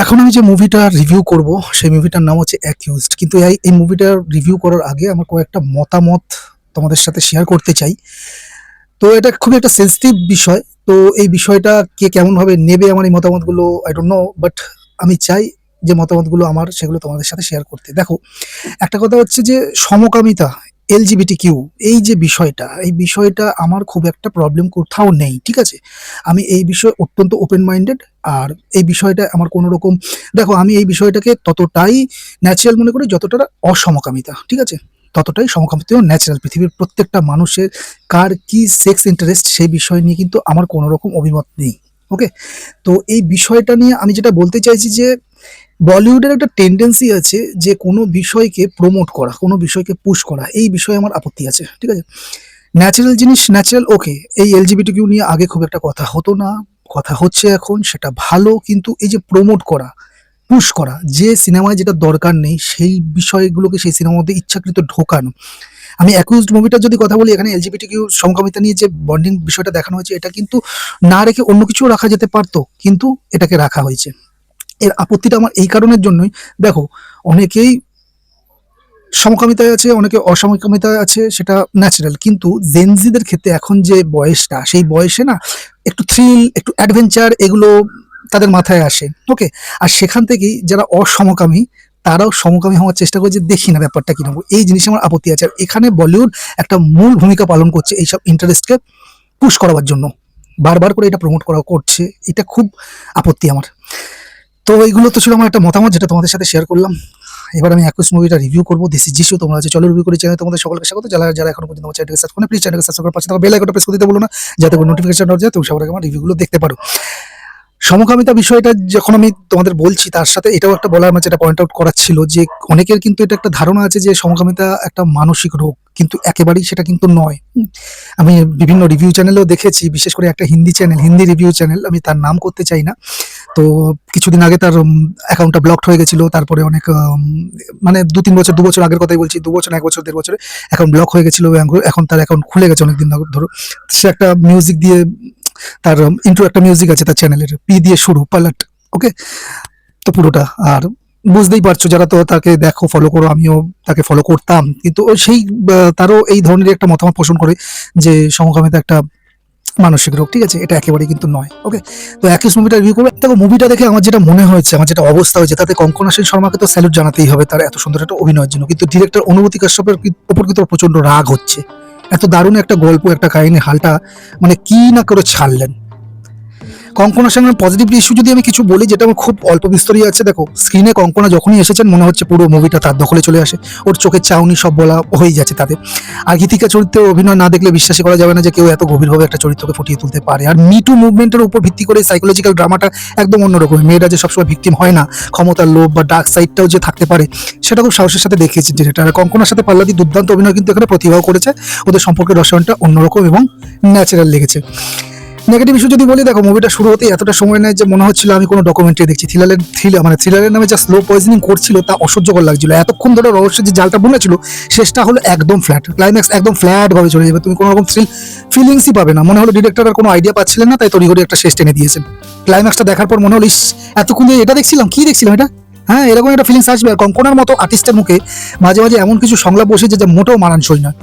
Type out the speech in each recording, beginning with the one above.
এখন আমি যে মুভিটা রিভিউ করব সেই মুভিটার নাম হচ্ছে অ্যাকিউজড। কিন্তু এই মুভিটার রিভিউ করার আগে আমার কয়েকটা মতামত তোমাদের সাথে শেয়ার করতে চাই। তো এটা খুবই একটা সেন্সিটিভ বিষয়। তো এই বিষয়টা কে কেমনভাবে নেবে আমার এই মতামতগুলো আই ডোন্ট নো, বাট আমি চাই যে মতামতগুলো আমার সেগুলো তোমাদের সাথে শেয়ার করতে। দেখো, একটা কথা হচ্ছে যে সমকামিতা, এলজিবিটিকিউ, এই বিষয়টা আমার খুব একটা প্রবলেম কোথাও নেই, ঠিক আছে? আমি এই বিষয়ে অত্যন্ত ওপেন মাইন্ডেড। আর এই বিষয়টা আমার কোনো রকম, দেখো, আমি এই বিষয়টাকে ততটাই ন্যাচারাল মনে করি যতটা অসমকামিতা, ঠিক আছে? ততটাই সমকামিতাও ন্যাচারাল। পৃথিবীর প্রত্যেকটা মানুষের কার কি সেক্স ইন্টারেস্ট সেই বিষয় নিয়ে কিন্তু আমার কোনো রকম অভিমত নেই। ওকে, তো এই বিষয়টা নিয়ে আমি যেটা বলতে চাইছি যে বলিউডের একটা টেন্ডেন্সি আছে যে কোনো বিষয়কে প্রমোট করা, কোনো বিষয়কে পুশ করা, এই বিষয়ে আমার আপত্তি আছে, ঠিক আছে? ন্যাচারাল জিনিস ন্যাচারাল, ওকে। এই এলজিবিটিকিউ নিয়ে আগে খুব একটা কথা হতো না, কথা হচ্ছে এখন, সেটা ভালো। কিন্তু এই যে প্রমোট করা, পুশ করা, যে সিনেমায় যেটা দরকার নেই সেই বিষয়গুলোকে সেই সিনেমার মধ্যে ইচ্ছাকৃত ঢোকানো। আমি অ্যাকিউজড মুভিটার যদি কথা বলি, এখানে এলজিবিটিকিউ সমকামিতা নিয়ে যে বন্ডিং বিষয়টা দেখানো হয়েছে, এটা কিন্তু না রেখে অন্য কিছুও রাখা যেতে পারতো, কিন্তু এটাকে রাখা হয়েছে। এর আপত্তিটা আমার এই কারণের জন্যই, দেখো, অনেকেই সমকামিতায় আছে, অনেকে অসমকামিতায় আছে, সেটা ন্যাচারাল। কিন্তু জেনজিদের ক্ষেত্রে এখন যে বয়সটা, সেই বয়সে না একটু থ্রিল, একটু অ্যাডভেঞ্চার, এগুলো তাদের মাথায় আসে। ওকে, আর সেখান থেকেই যারা অসমকামী তারাও সমকামী হওয়ার চেষ্টা করে যে দেখি না ব্যাপারটা কি নেবো, এই জিনিসে আমার আপত্তি আছে। আর এখানে বলিউড একটা মূল ভূমিকা পালন করছে এইসব ইন্টারেস্টকে পুশ করাবার জন্য, বারবার করে এটা প্রমোট করা করছে, এটা খুব আপত্তি আমার। তো এইগুলো তো ছিল আমার একটা মতামত, যেটা তোমাদের সাথে শেয়ার করলাম। এবার আমি একুশ মুভিটা রিভিউ করবো। দিস ইজ যিশু, তোমরা আছে চলো রিভিউ করে চ্যানেলে তোমাদের সকলকে স্বাগত। যারা যারা এখনো পর্যন্ত আমার চ্যানেলকে সাবস্ক্রাইব করে প্লিজ চ্যানেলকে সাবস্ক্রাইব করে পাশে থাকা বেল আইকনটা প্রেস করে দিতে বলো না, যাতে করে নোটিফিকেশন হয়ে যায়, তুমি সবার আগে আমার রিভিউগুলো দেখতে পারো। সমকামিতা বিষয়টা যখন আমি তোমাদের বলছি, তার সাথে এটাও একটা বলার, আমার যেটা পয়েন্ট আউট করার ছিল, যে অনেকের কিন্তু এটা একটা ধারণা আছে যে সমকামিতা একটা মানসিক রোগ, কিন্তু একেবারেই সেটা কিন্তু নয়। আমি বিভিন্ন রিভিউ চ্যানেলেও দেখেছি, বিশেষ করে একটা Hindi channel, Hindi review channel, আমি তার নাম করতে চাই না। তো কিছুদিন আগে তার অ্যাকাউন্টটা ব্লকড হয়ে গেছিল। তারপরে অনেক মানে ২-৩ বছর, ২ বছর আগের কথাই বলছি, ২ বছর, ১ বছর, ১.৫ বছরে অ্যাকাউন্ট ব্লক হয়ে গেছিল। এখন তার অ্যাকাউন্ট খুলে গেছে অনেকদিন ধরে। সে একটা মিউজিক দিয়ে, তার ইন্ট্রো একটা মিউজিক আছে তার চ্যানেলের, পি দিয়ে শুরু, পালাট। ওকে, তো পুরোটা আর বুঝতেই পারছো, যারা তো তাকে দেখো, ফলো করো, আমিও তাকে ফলো করতাম। কিন্তু ও সেই তারও এই ধরনের একটা মতামত পোষণ করে যে সমকামিতা একটা মানসিক রোগ, ঠিক আছে? এটা একেবারেই কিন্তু নয়। ওকে, তো একই মুভিটা রিভিউ করবো। দেখো, মুভিটা দেখে আমার যেটা মনে হয়েছে, আমার যেটা অবস্থা হয়েছে, তাতে কঙ্কনা সেন শর্মাকে তো স্যালুট জানাতেই হবে তার এত সুন্দর একটা অভিনয়ের জন্য। কিন্তু ডিরেক্টর অনুভূতি কাশ্যপের ওপর কিন্তু প্রচন্ড রাগ হচ্ছে। এত দারুণ একটা গল্প, একটা কাহিনী, হালটা মানে কি না করে ছাড়লেন। কঙ্কনার সঙ্গে পজিটিভ ইস্যু যদি আমি কিছু বলি, যেটা আমার খুব অল্প বিস্তরই আছে। দেখো, স্ক্রিনে কঙ্কনা যখনই এসেছেন মনে হচ্ছে পুরো মুভিটা তার দখলে চলে আসে, ওর চোখের চাউনি সব বলা হয়ে যাচ্ছে তাদের। আর গীতিকা চরিত্রে অভিনয় না দেখলে বিশ্বাসই করা যাবে না যে কেউ এত গভীরভাবে একটা চরিত্রকে ফুটিয়ে তুলতে পারে। আর মিটু মুভমেন্টের উপর ভিত্তি করে সাইকোলজিক্যাল ড্রামাটা একদম অন্যরকম। মেয়েরা যে সবসময় ভিকটিম হয় না, ক্ষমতার লোভ বা ডার্ক সাইডটাও যে থাকতে পারে, সেটা খুব সাহসের সাথে দেখিয়েছে ডিরেক্টর। আর কঙ্কনার সাথে পাল্লাদি দুর্দান্ত অভিনয় কিন্তু এখানে প্রতিভাও করেছে। ওদের সম্পর্কের রসায়নটা অন্যরকম এবং ন্যাচারাল লেগেছে। নেগেটিভ ইস্যু যদি বলি, দেখো, মুভিটা শুরু হতে এতটা সময় নেয় যে মনে হচ্ছিল আমি কোনো ডকুমেন্টারি দেখছি। থ্রিলারের নামে যা স্লো পয়জনিং করছিল তা অসহ্যকর লাগছিল। এতক্ষণ ধরে রহস্যের যে জালটা বুনেছিল, শেষটা হলো একদম ফ্ল্যাট, ক্লাইম্যাক্স একদম ফ্ল্যাট ভাবে চলে যাবে, তুমি কোনো রকম ফিলিংসই পাবে না। মনে হলো ডিরেক্টর আর কোনো আইডিয়া পাচ্ছিলেন না, তাই তড়িঘড়ি একটা শেষ টেনে দিয়েছেন। ক্লাইম্যাক্সটা দেখার পর মনে হলো, ইস, এতক্ষণ ধরে এটা দেখছিলাম, কি দেখছিলাম এটা। হ্যাঁ, এরকম একটা ফিলিংস আসবে। আর কঙ্কনার মতো আর্টিস্টের মুখে মাঝে মাঝে এমন কিছু সংলাপ বসেছে যা মোটেও মানানসই নয়।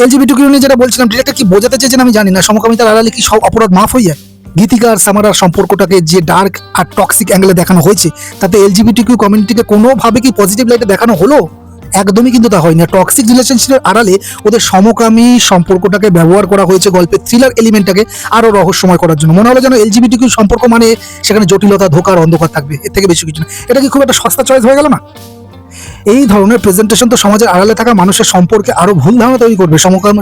এলজিবিটিকিউ নিয়ে যেটা বলছিলাম, ডিরেক্টর কি বোঝাতে চেয়েছেন আমি জানি না। সমকামিতার আড়ালে কি সব অপরাধ মাফ হয়ে যায়? গীতিকা আর সামারার সম্পর্কটাকে যে ডার্ক আর টক্সিক অ্যাঙ্গেলে দেখানো হয়েছে, তাতে এলজিবিটিকিউ কমিউনিটিকে কোনোভাবে কি পজিটিভ লাইটে দেখানো হলো? একদমই কিন্তু তা হয়নি। টক্সিক রিলেশনশিপের আড়ালে ওদের সমকামী সম্পর্কটাকে ব্যবহার করা হয়েছে গল্পের থ্রিলার এলিমেন্টটাকে আরো রহস্যময় করার জন্য। মনে হলো যেন এলজিবিটিকিউ সম্পর্ক মানে সেখানে জটিলতা, ধোকার, অন্ধকার থাকবে, এর থেকে বেশি কিছু না। এটা কি খুব একটা সস্তা চয়েস হয়ে গেল না? এই ধরনের প্রেজেন্টেশন তো সমাজের আড়ালে থাকা মানুষের সম্পর্কে আরো ভুল ধারণা তৈরি করবে।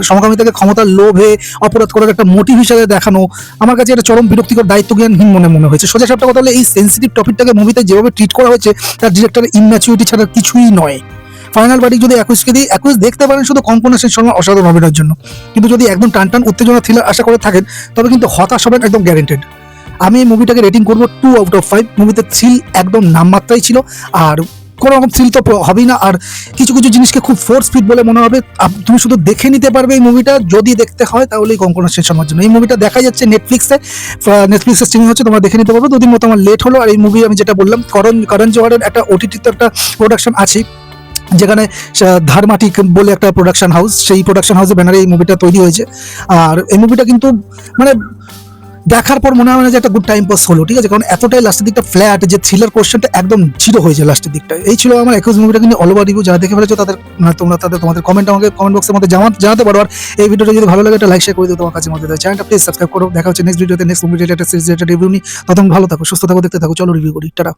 সমকামিতাকে ক্ষমতার লোভে অপরাধ করার একটা মোটিভ হিসেবে দেখানো আমার কাছে এটা চরম বিরক্তিকর, দায়িত্বজ্ঞানহীন মনে হয়েছে। সোজা সাপটা কথা হলে, এই সেন্সিটিভ টপিকটাকে মুভিতে যেভাবে ট্রিট করা হয়েছে, তার ডিরেক্টরের ইম্যাচুরিটি ছাড়া কিছুই নয়। ফাইনাল বাড়ি যদি একুশকে দিই, একুশ দেখতে পারেন শুধু কঙ্কনা সেন শর্মার অসাধারণ অভিনয়ের জন্য। কিন্তু যদি একদম টান উত্তেজনা থ্রিলার আশা করে থাকেন, তবে কিন্তু হতাশ হবেন একদম গ্যারেন্টেড। আমি এই মুভিটাকে রেটিং করবো 2 আউট অফ 5। মুভিতে থ্রিল একদম নামমাত্রাই ছিল। আর কোনো রকম থ্রিল তো হবেই না। আর কিছু কিছু জিনিসকে খুব ফোর্স ফিট বলে মনে হবে। তুমি শুধু দেখে নিতে পারবে এই মুভিটা, যদি দেখতে হয় তাহলেই কঙ্কনা শেষ আমার জন্য। এই মুভিটা দেখা যাচ্ছে নেটফ্লিক্সে স্ট্রিমিং হচ্ছে, তোমরা দেখে নিতে পারবে। দুদিন মতো আমার লেট হলো। আর এই মুভি আমি যেটা বললাম, করণ জোহরের একটা ওটিটি তো একটা প্রোডাকশন আছে, যেখানে ধারমাটি বলে একটা প্রোডাকশন হাউস, সেই প্রোডাকশন হাউসের ব্যানারে এই মুভিটা তৈরি হয়েছে। আর এই মুভিটা কিন্তু মানে দেখার পর মনে হয় না যে একটা গুড টাইম পাস হলো, ঠিক আছে, কারণ এতটাই লাস্টের দিকটা ফ্ল্যাট যে থ্রিলার কোশ্চেনটা একদম জিরো হয়ে যায় লাস্টের দিকটা। এই ছিল আমার একুশ মুভিটা কিন্তু অল ওভার রিভিউ। যারা দেখে ফেলেছো তাদের তোমাদের কমেন্ট আমাকে কমেন্ট বক্সের মধ্যে জানাতে পারো। আর এই ভিডিওটা যদি ভালো লাগে একটা লাইক শেয়ার করে দিও তোমার কাছে মধ্যে। চ্যানেলটা প্লিজ সাবস্ক্রাইব করো। দেখা হচ্ছে নেক্সট ভিডিওতে, next movie related series related review নিয়ে। ততক্ষণ ভালো থাকো, সুস্থ থাকো, দেখতে থাকো। চলো রিভিউ করি, টাটা।